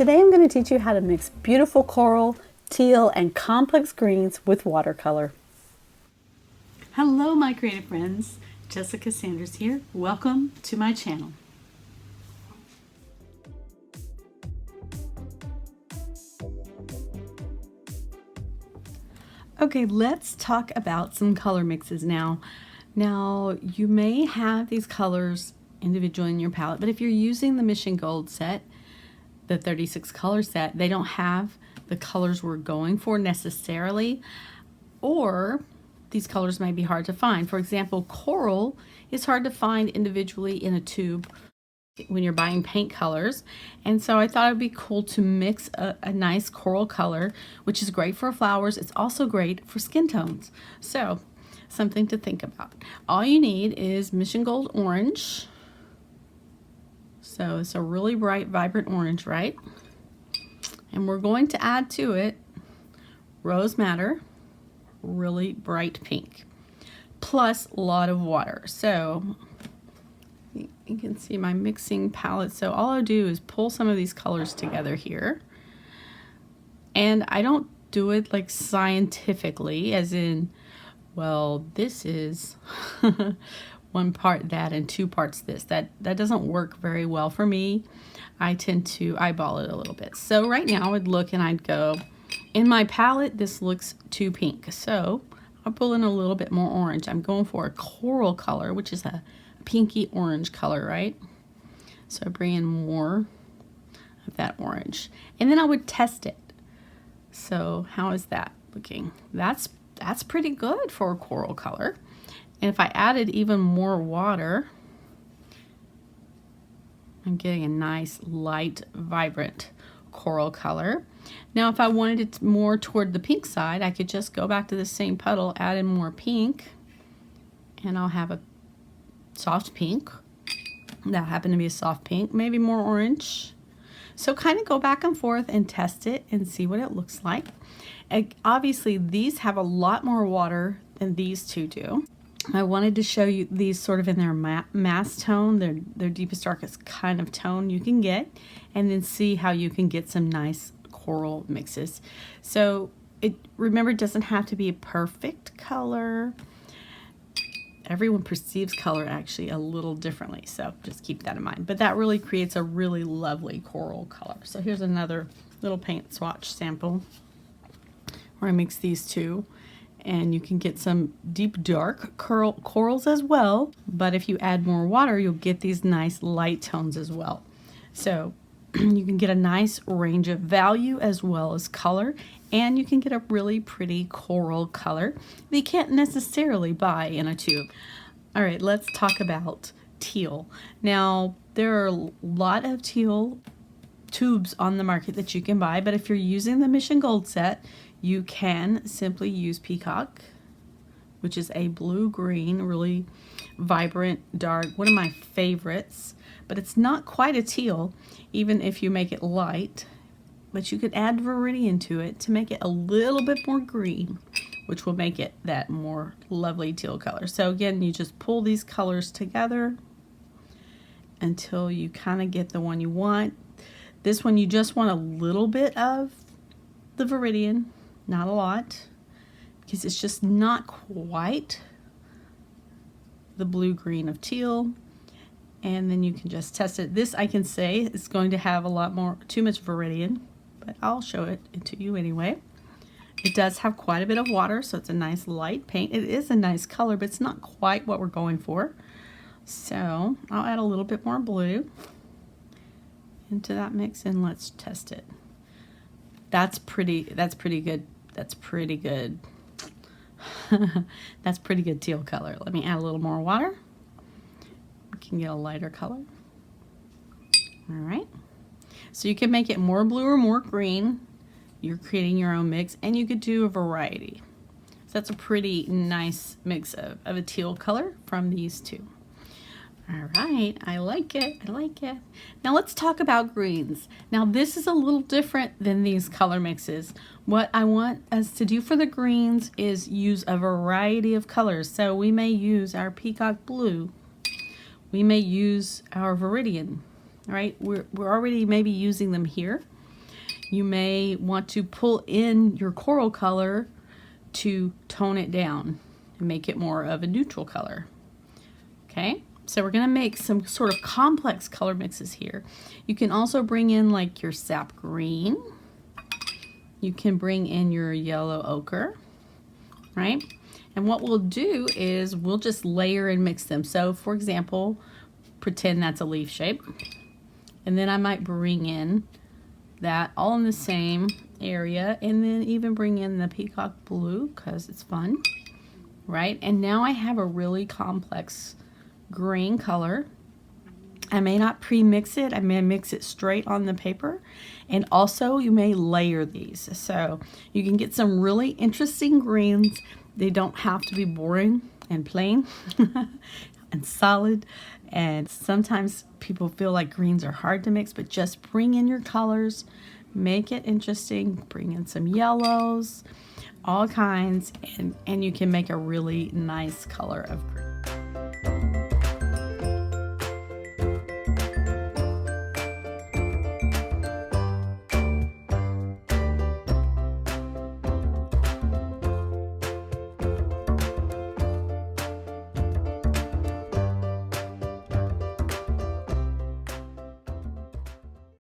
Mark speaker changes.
Speaker 1: Today I'm going to teach you how to mix beautiful coral, teal, and complex greens with watercolor. Hello my creative friends, Jessica Sanders here. Welcome to my channel. Okay, let's talk about some color mixes now. Now, you may have these colors individually in your palette, but if you're using the Mission Gold set, the 36 color set, they don't have the colors we're going for necessarily, or these colors may be hard to find. For example, coral is hard to find individually in a tube when you're buying paint colors, and so I thought it would be cool to mix a nice coral color, which is great for flowers. It's also great for skin tones, so something to think about. All you need is Mission Gold orange, so it's a really bright, vibrant orange, right? And we're going to add to it rose madder, really bright pink, plus a lot of water. So you can see my mixing palette. So all I do is pull some of these colors together here. And I don't do it like scientifically, as in, well, this is one part that and two parts this. That doesn't work very well for me. I tend to eyeball it a little bit. So right now I'd look and I'd go, in my palette, this looks too pink. So I'll pull in a little bit more orange. I'm going for a coral color, which is a pinky orange color, right? So I bring in more of that orange, and then I would test it. So how is that looking? That's pretty good for a coral color. And if I added even more water, I'm getting a nice light, vibrant coral color. Now if I wanted it more toward the pink side, I could just go back to the same puddle, add in more pink, and I'll have a soft pink. That happened to be a soft pink, maybe more orange. So kind of go back and forth and test it and see what it looks like. And obviously these have a lot more water than these two do. I wanted to show you these sort of in their mass tone, their deepest, darkest kind of tone you can get, and then see how you can get some nice coral mixes. So remember, it doesn't have to be a perfect color. Everyone perceives color actually a little differently, so just keep that in mind. But that really creates a really lovely coral color. So here's another little paint swatch sample where I mix these two, and you can get some deep dark corals as well, but if you add more water, you'll get these nice light tones as well. So you can get a nice range of value as well as color, and you can get a really pretty coral color that you can't necessarily buy in a tube. All right, let's talk about teal. Now, there are a lot of teal tubes on the market that you can buy, but if you're using the Mission Gold set, you can simply use Peacock, which is a blue-green, really vibrant, dark, one of my favorites, but it's not quite a teal, even if you make it light. But you could add Viridian to it to make it a little bit more green, which will make it that more lovely teal color. So again, you just pull these colors together until you kind of get the one you want. This one, you just want a little bit of the Viridian, not a lot, because it's just not quite the blue-green of teal. And then you can just test it. This, I can say, is going to have a lot more, too much Viridian, but I'll show it to you anyway. It does have quite a bit of water, so it's a nice light paint. It is a nice color, but it's not quite what we're going for. So I'll add a little bit more blue into that mix, and let's test it. That's pretty good. That's pretty good. That's pretty good teal color. Let me add a little more water. We can get a lighter color. All right. So you can make it more blue or more green. You're creating your own mix, and you could do a variety. So that's a pretty nice mix of a teal color from these two. All right, I like it, I like it. Now let's talk about greens. Now this is a little different than these color mixes. What I want us to do for the greens is use a variety of colors. So we may use our peacock blue. We may use our Viridian, right? We're already maybe using them here. you may want to pull in your coral color to tone it down and make it more of a neutral color. Okay, so we're going to make some sort of complex color mixes here. You can also bring in like your sap green. You can bring in your yellow ochre, right? And what we'll do is we'll just layer and mix them. So for example, pretend that's a leaf shape. And then I might bring in that all in the same area, and then even bring in the peacock blue because it's fun, right? And now I have a really complex green color. I may not pre-mix it, I may mix it straight on the paper, and also you may layer these. So you can get some really interesting greens. They don't have to be boring and plain and solid. And sometimes people feel like greens are hard to mix, but just bring in your colors, make it interesting, bring in some yellows, all kinds, and you can make a really nice color of green.